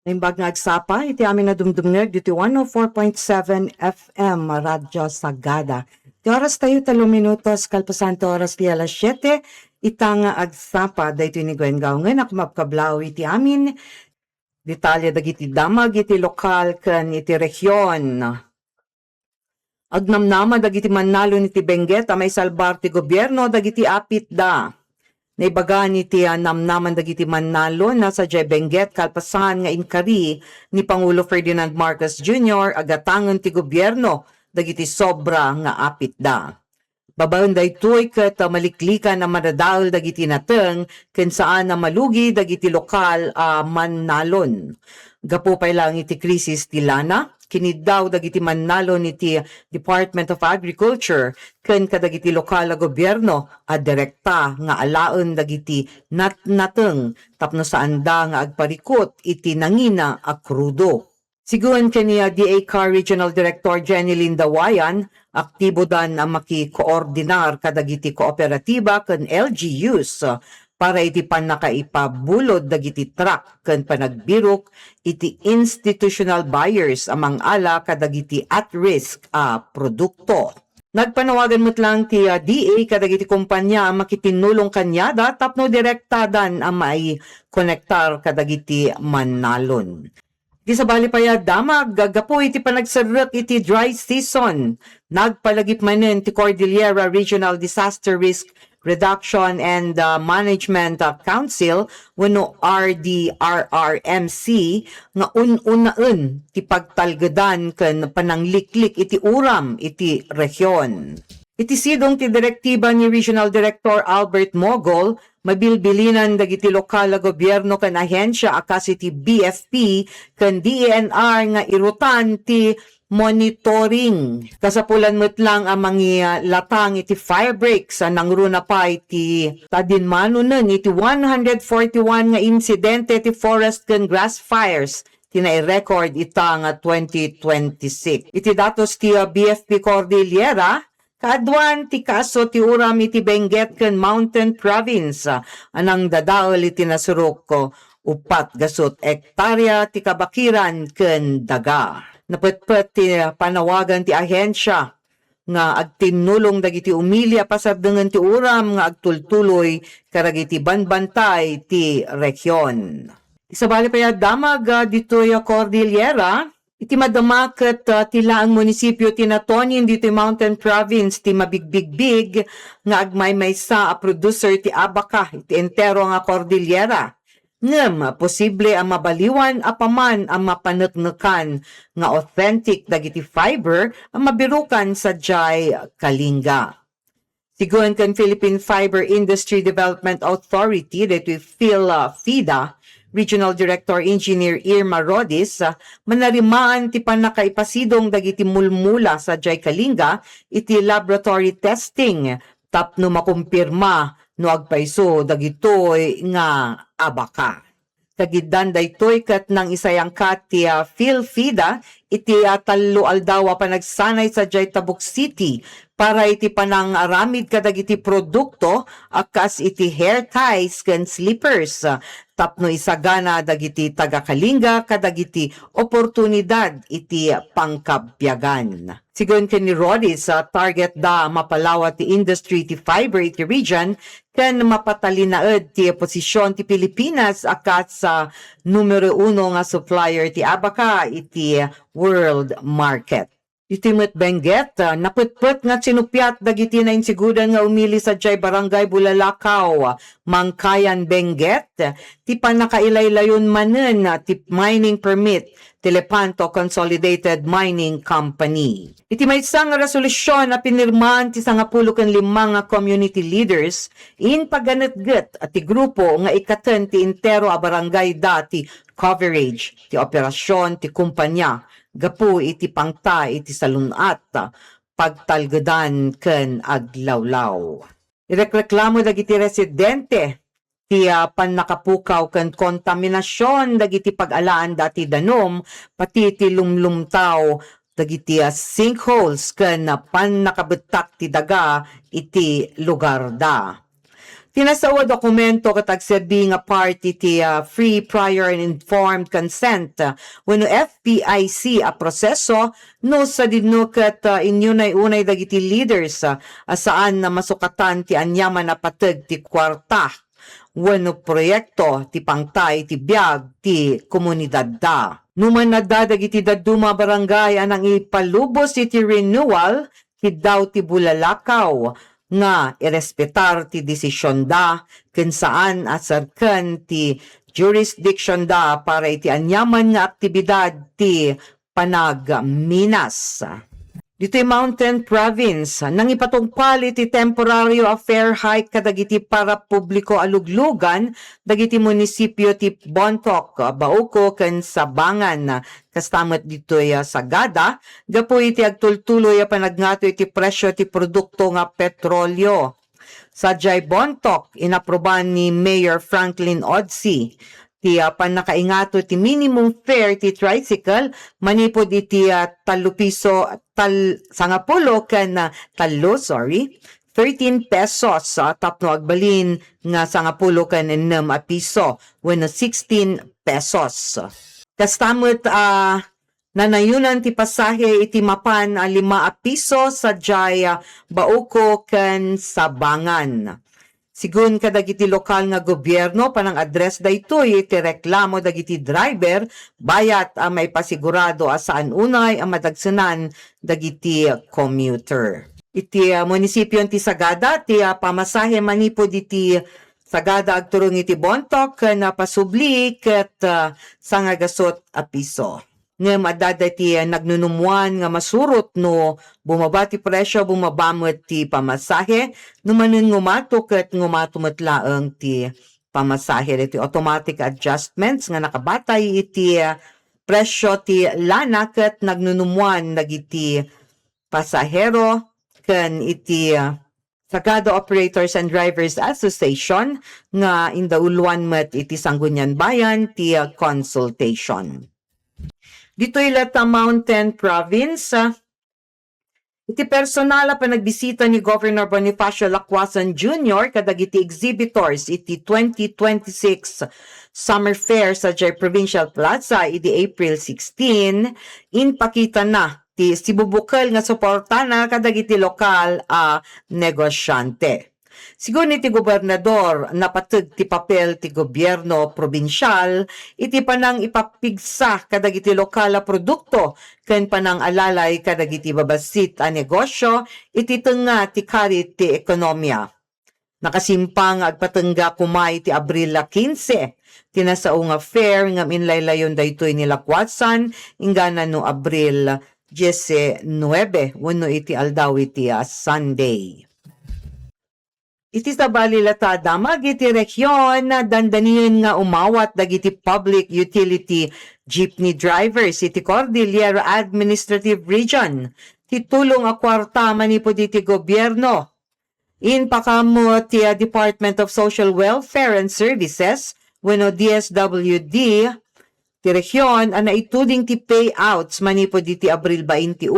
Imbag nga agsapa, iti amin na dumdumneg dito 104.7 FM Radyo Sagada. Di oras tayo 3 minutos, kalpasanto oras di alas 7, itang agsapa, dahito ni Gwen Gaungan, ako mapkablaw iti amin, detalye dagiti damag, iti lokal, kan iti region. Agnamnama, dagiti manalo iti Benguet, amay salbar ti gobyerno, dagiti apit da. Naibaga ni ti namnaman dagiti Manalo na sa Benguet kalpasan nga inkari ni Pangulo Ferdinand Marcos Jr. agatangan ti gobyerno dagiti sobra nga apit da. Babaon daytoy ket maliklikan na madadaol dagiti nateng ken saan na malugi dagiti lokal Manalon. Gapo pay lang iti krisis ti lana. Kinidaw dagiti Manalo niti Department of Agriculture ken kadagiti lokal a gobyerno a direkta nga alaen dagiti nateng tapno saanda nga agparikot iti nangina a krudo. Siguan kaniya DA-CAR Regional Director Jenny Lindawayan, aktibo dan ang makikoordinar kadagiti kooperatiba ken LGUs para iti panakaipabulod dagiti truck ken panagbirok iti institutional buyers amang ala kadagiti at-risk produkto. Nagpanawagan mo't lang ti DA kadagiti kumpanya makitinulong kanyada tapno direktadan ang may konektar kadagiti Manalon. Di sa bali paya damag, gagapo iti panagsarak iti dry season. Nagpalagip manen ti Cordillera Regional Disaster Risk Reduction and Management Council wano RDRRMC nga ununaan ti pagtalgadan ken panangliklik iti uram iti region. Iti sidong ti direktiba ni Regional Director Albert Mogol, mabilbilinan dagiti lokal a gobyerno ken ahensya akas iti BFP ken DENR nga irutan ti monitoring. Kasapulan mo't lang ang mga latang iti fire breaks nangruna pa iti tadinmanunan iti 141 nga insidente iti forest ken grass fires tinai-record itang 2026. Iti datos ti BFP Cordillera kaadwan ti kaso ti uram iti Benguet ken Mountain Province anang dadaol iti nasurok ko upat gasot ektarya ti kabakiran ken daga. Napetpet ti panawagan ti ahensya nga agtinulong dagiti umilya pasardengan ti uram nga agtultuloy karagiti banbantay ti region. Isabali pa damag ditoy Cordillera. Iti madamaket tila ang munisipyo ti Natonin dito Mountain Province ti mabigbigbig nga agmaymaysa a producer ti abaka iti entero nga Cordillera. Ngem posible ang mabaliwan apaman ang mapaneknekan nga authentic dagiti fiber ang mabirukan sa jay Kalinga. Siguan kan Philippine Fiber Industry Development Authority dito PhilFIDA Regional Director Engineer Irma Rodis, manarimaan ti panakaipasidong dagiti mulmula sa jay Kalinga iti laboratory testing tapno makumpirma no agpaiso dagitoy nga abaka. Kagiddan daytoy ket nang isayangkat ti PhilFIDA iti tallo aldaw panagsanay sa jay Tabuk City para iti panang aramid kadagiti produkto akas iti hair ties ken slippers tapno isagana dagiti taga Kalinga kadagiti oportunidad iti pangkabyagan. Sigon ken ni Rodis target da mapalawat ti industry ti fiber iti region ken mapatalinaed ti posisyon ti Pilipinas akas sa numero 1 nga supplier ti abaka iti world market. Iti met Benguet, naputput nga sinupyat dagiti na insigudan nga umili sa jay Barangay Bulalakaw, Mangkayan, Benguet, ti panakailaylayon manen ti mining permit, Telepanto Consolidated Mining Company. Iti may isang resolusyon na pinirmahan ti 15 nga community leaders in paganetget at ti grupo nga ikaten ti intero a barangay dati coverage, ti operasyon, ti kumpanya, gapu iti pangta iti salunat pagtalgadan ken aglawlaw. Irekreklamo dagiti residente ti panakapukaw ken kontaminasyon dagiti pag-alaan dati danom pati ti lumlumtaw dagiti sinkholes ken pannakabetak ti daga iti lugar da. Tinasawa dokumento katag being a party ti free, prior, and informed consent wenno FPIC a proseso no sa dinnuket unay dagiti leaders saan na masukatan ti anyaman na pateg ti kwarta wenno proyekto ti pangtay ti biag ti komunidad da. Numan na dagiti daduma barangay anang ipalubos iti renewal ti daw ti bulalakaw nga irespetar ti desisyon da ken saan asarken ti jurisdiction da para iti anyaman nga aktibidad ti panagminas. Dito'y Mountain Province, nang ipatungpal iti temporaryo a fare hike kadagiti para publiko aluglugan, dagiti munisipyo ti Bontoc, Bauco, ken Sabangan, kastamot dito'y Sagada, gapo iti agtultuloy a panagnato iti presyo ti produkto nga petrolyo. Sa Jai Bontoc, inaproban ni Mayor Franklin Odsey, ti panakaingato ti minimum fare ti tricycle manipod iti 3 piso sangapulo ken 13 pesos tapno agbalin nga sangapulo ken 6 piso wenno 16 pesos. Kastamot nanayunan ti pasahe iti mapan 5 piso sa Jaya Bauco ken Sabangan. Sigun kadagiti lokal nga gobyerno panang address daytoy iti reklamo dagiti driver bayat may pasigurado saan unay ang madagsenan dagiti commuter. Iti munisipyo ti Sagada ti pamasahe manipod iti Sagada agturong iti Bontoc na pasubli ket sangagasot a piso. Nga madada ti nagnunumuan nga masurot no bumaba ti presyo, bumabamot ti pamasahe, numanin ngumato ket ngumatumot laeng ti pamasahe. Iti automatic adjustments nga nakabatay iti presyo ti lana ket nagnunumuan dagiti pasahero ken iti Sagada Operators and Drivers Association nga indauluan met iti Sangguniang Bayan ti consultation. Dito'y Lata Mountain Province, iti personala pa nagbisita ni Governor Bonifacio Lacquasan Jr. kadagiti exhibitors iti 2026 Summer Fair sa Jai Provincial Plaza iti April 16, inpakita na ti sibubukal nga suporta na kadagiti lokal negosyante. Sigun iti gobernador napateg ti papel ti gobyerno probinsyal iti panang ipapigsa kadagiti lokal a produkto ken panang alalay kadagiti babasit a negosyo iti tenga ti karit ti ekonomiya. Nakasimpang agpatengga kumay ti Abril 15 tinasao nga fair nga minlaylayon daytoy ni Lacquasan ingana no Abril 19 wenno iti aldaw iti Sunday. Iti sa Balilata damag iti rehiyon na dandanin nga umawat dagiti public utility jeepney drivers iti Cordillera Administrative Region. Titulong a kwarta manipod iti gobyerno. Inpakamo ti Department of Social Welfare and Services wenno DSWD ti rehiyon na ituding ti payouts manipod iti Abril 21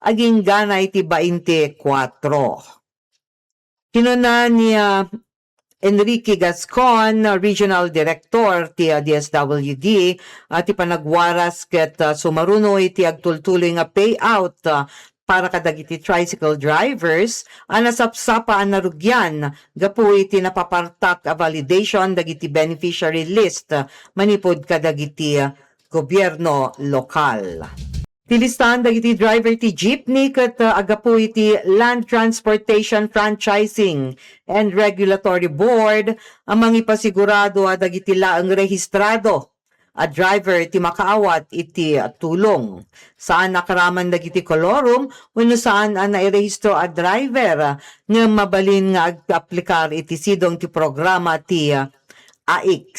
aging ganay ti 24. Kinuna ni Enrique Gascon, Regional Director ti DSWD, ti panagwaras ket sumaruno iti agtultuloy nga payout para kadagiti tricycle drivers nasapsapa ang narugyan gapu iti napapartak a validation dagiti beneficiary list manipod kadagiti gobyerno lokal. Tilistahan dagiti driver ti jeepney ket agapu iti Land Transportation Franchising and Regulatory Board amang ipasigurado dagiti laeng rehistrado a driver ti makaawat iti tulong. Saan nakaraman dagiti kolorum wenno saan nairehistro a driver nga mabalin nga ag-aplikar iti sidong ti programa ti AIX.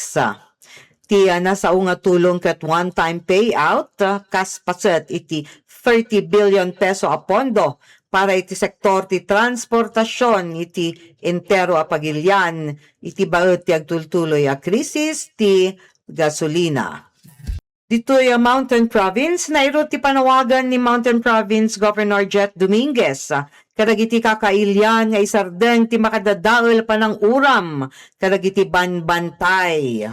Ti nasa nga tulong ket one-time payout kas paset iti 30 billion peso a pondo para iti sektor ti transportasyon iti entero a pagilyan iti baet ti agtultuloy a krisis ti gasolina. Dito'y Mountain Province, nairo ti panawagan ni Mountain Province Governor Jet Dominguez. Kadagiti kakailyan nga isardeng ti makadadaol pa ng uram, kadagiti banbantay.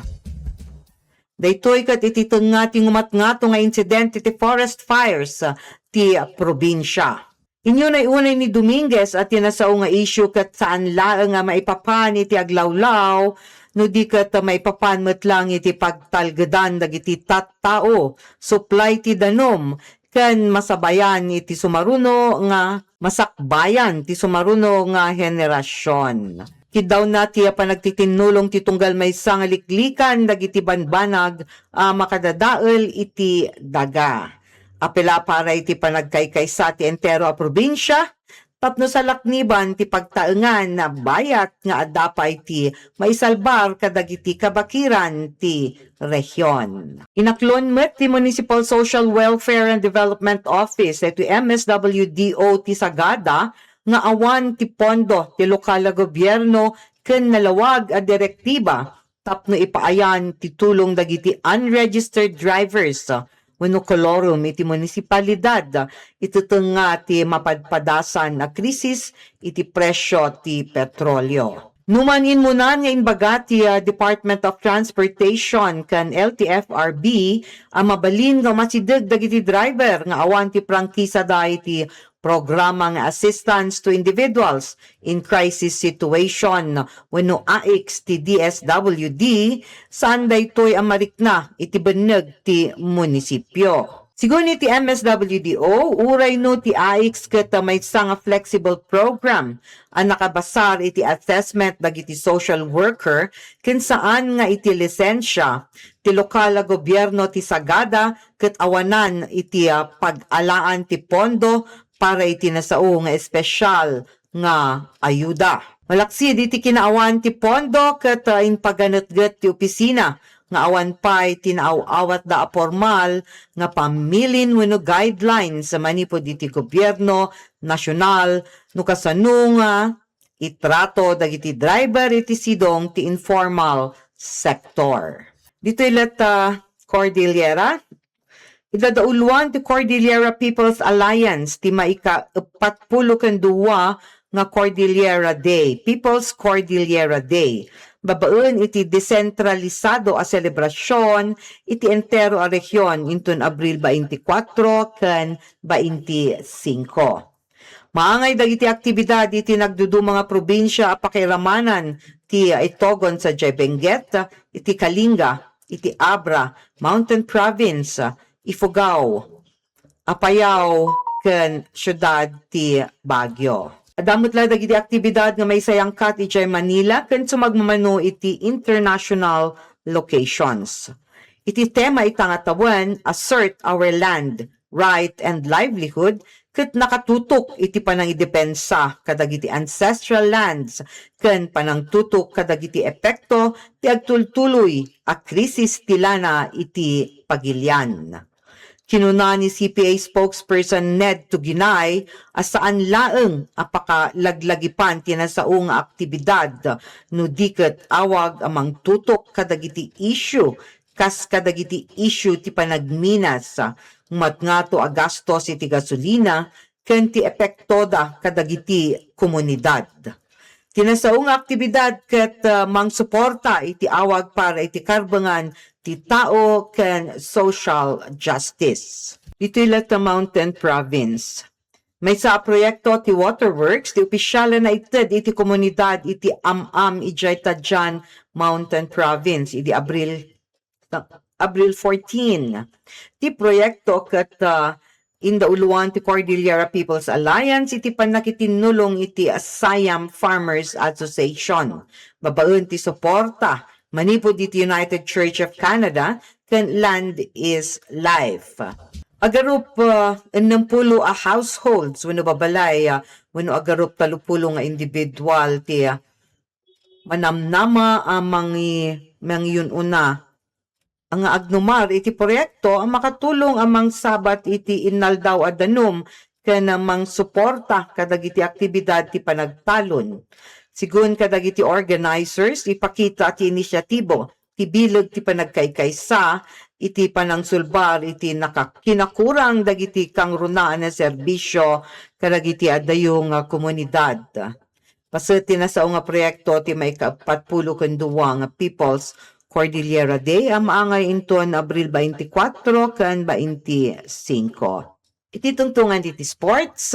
Daytoy kat ititunga ti ngumat-ngato nga insidente ti forest fires ti probinsya. Inyo na iunay ni Dominguez at tinasao nga issue kat saan laang nga maipapan iti aglawlaw, no di kat maipapan lang iti pagtalgadan dagiti tattao, supply ti danom, kan masabayan iti sumaruno nga masakbayan ti sumaruno nga henerasyon. Kidaw na ti panagtitinulong ti tunggal may sangaliklikan dagiti banbanag makadadael iti daga. Apela para iti panagkaykaysa ti entero a probinsya, tapno sa lakniban ti pagtaengan na bayat nga adapay ti maisalbar kadagiti kabakiran ti rehiyon. Inaklon met ti Municipal Social Welfare and Development Office iti MSWDO ti Sagada nga awan ti pondo ti lokal na gobyerno ken nalawag a direktiba tapno ipaayan ti tulong dagiti unregistered drivers wenno kolorum iti munisipalidad itutunga ti mapadpadasan a krisis iti presyo ti petrolyo. Numanin muna nga inbaga ti Department of Transportation kan LTFRB ang mabalin nga masideg dagiti driver nga awan ti prangkisa da iti programa nga assistance to individuals in crisis situation wenno AX ti DSWD saan daytoy amarikna iti beneg ti munisipyo. Sigun iti MSWDO, uray no ti AX ket may nga flexible program ang nakabasar iti assessment dagiti social worker ken saan nga iti lisensya ti lokal na gobyerno ti Sagada ket awanan iti pag-alaan ti pondo para iti nasao nga espesyal nga ayuda. Malaksid iti kinaawan ti pondo ket in paganetget ti opisina nga awan pa'y tinaaw-awat da formal nga pamilin wenno guidelines sa manipod iti gobyerno nasyonal no kasano nga itrato dagiti driver iti sidong ti informal sector. Dito ilat Cordillera. Idadauluan ti Cordillera People's Alliance ti maika-42 nga Cordillera Day, People's Cordillera Day. Babaen iti desentralisado a selebrasyon iti entero a rehiyon inton Abril 24 ken 25. Maangay dagiti aktibidad iti nagdudu mga probinsya a pakiramanan ti Itogon sa Benguet, iti Kalinga, iti Abra, Mountain Province, Ifugao, Apayao ken syudad ti Baguio. Adamot la dagiti aktibidad nga may sayangkat iti Manila ken sumagmamano iti international locations. Iti tema itangatawan, assert our land, right and livelihood ket nakatutok iti panangidepensa kadagiti ancestral lands ken panangtutok kadagiti epekto ti agtultuloy a krisis ti lana iti pagilian. Kinuna ni CPA spokesperson Ned Tuginay asaan laeng apaka-laglagipan tinasao nga aktibidad no diket awag amang tutok kadagiti issue kas kadagiti issue ti panagminas matngato a gastos iti gasolina ken ti epektoda kadagiti komunidad. Tinasao nga aktibidad ket mangsuporta iti awag para iti karbangan ti tao ken social justice. Dito ilat Mountain Province. May sa proyekto ti Waterworks, ti opisyala na ited iti komunidad iti Am-Am ijay Tadjan Mountain Province iti Abril 14. Ti proyekto ket indauluan ti Cordillera People's Alliance iti panakitinulong iti Siam Farmers Association. Babaen ti suporta manipod iti United Church of Canada ken Land is Life. Agarup 60 a households wenno babalay wenno agarup 30 nga individual ti manamnama amang yun una ang agnumar iti proyekto ang makatulong amang sabat iti inaldaw a danum ken amang suporta kadagiti aktibidad ti panagtalon. Sigun kadagiti organizers ipakita ti inisyatibo ti bileg ti panagkaykaysa iti panangsulbar iti nakakinakurang dagiti kang runaan na serbisyo kadagiti adayong komunidad. Pasati na sa nga proyekto ti may kapatpulo kenduwa nga People's Cordillera Day ang maangay inton Abril 24 kan 25. Iti tungtungan iti sports,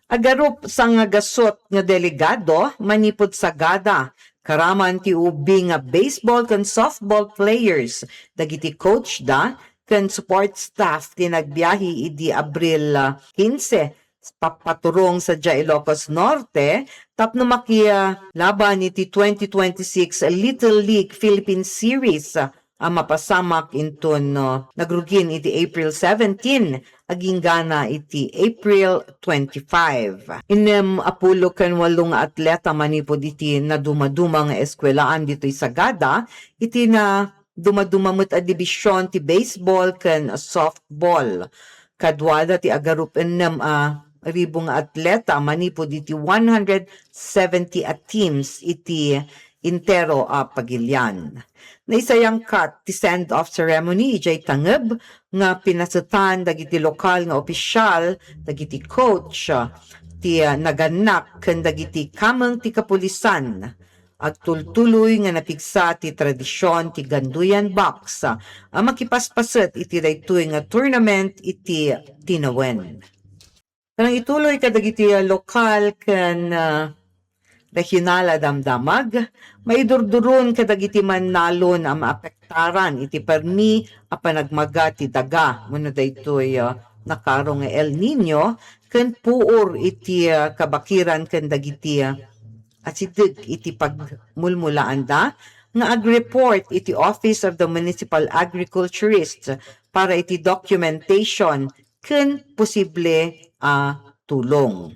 agarup sa nga gasot nga delegado manipod sa gada karaman ti ubi nga baseball kan softball players dagiti coach da kan support staff ti nagbiyahe idi Abril 15 papaturong sa Ilocos Norte tapno makia laban iti 2026 Little League Philippine Series ang mapasamak inton nagrugin iti April 17 aging gana iti April 25. Inem apulo ken 8 atleta manipod iti na dumaduma nga eskwelaan dito'y Sagada iti na dumadumamot a dibisyon ti baseball ken softball. Kadwada ti agarup enem ribong atleta manipod iti 170 teams iti intero pagilyan. Naisayang kat ti send-off ceremony ijay tangeb nga pinasutan dagiti lokal nga opisyal dagiti coach ti naganak ken dagiti kameng ti kapulisan agtultuloy nga napigsa ti tradisyon ti Ganduyan Box ang makipaspaset iti daytoy nga tournament iti Tinawen. Kanang ituloy kadagiti lokal ken regional damdamag maidurduron kadagiti Manalon ang maapektaran iti permi a panagmaga ti daga wenno daytoy nakarong El Nino ken puor iti kabakiran ken dagiti asideg iti pagmulmulaan da nga ag-report iti Office of the Municipal Agriculturist para iti documentation ken posible tulong.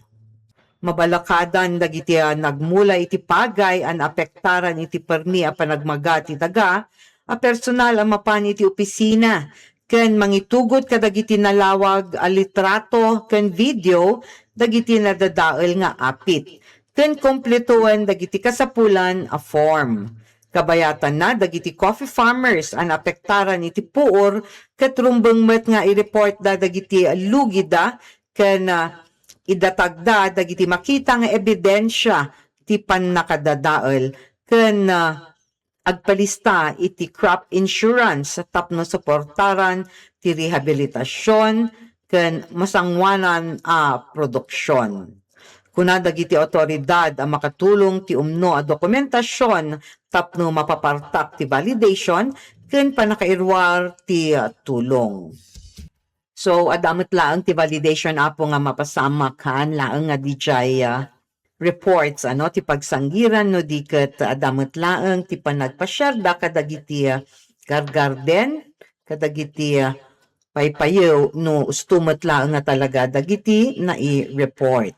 Mabalakadan dagiti nagmula iti pagay an apektaran iti permi a panagmaga ti daga a personal ang mapan iti opisina ken mangitugot kadagiti nalawag a litrato ken video dagiti nadadael nga apit ken kompletuan dagiti kasapulan a form. Kabayatan na dagiti coffee farmers an apektaran iti puor ket rumbeng met nga i-report da dagiti lugida ken idatagda dagiti makita nga ebidensya ti pannakadadael ken agpalista iti crop insurance tapno suportaran ti rehabilitasyon ken masangwanan produksyon. Kuna dagiti otoridad ang makatulong ti umno a dokumentasyon tapno mapapartak ti validation ken panakairwar ti tulong. So, adamot laang ti validation apo nga mapasamak kan laang nga dijay reports ti pagsanggiran no diket adamot laang ti panagpasyarda kadagiti gargarden kadagiti paypayew no ustumot laang nga talaga dagiti na i-report.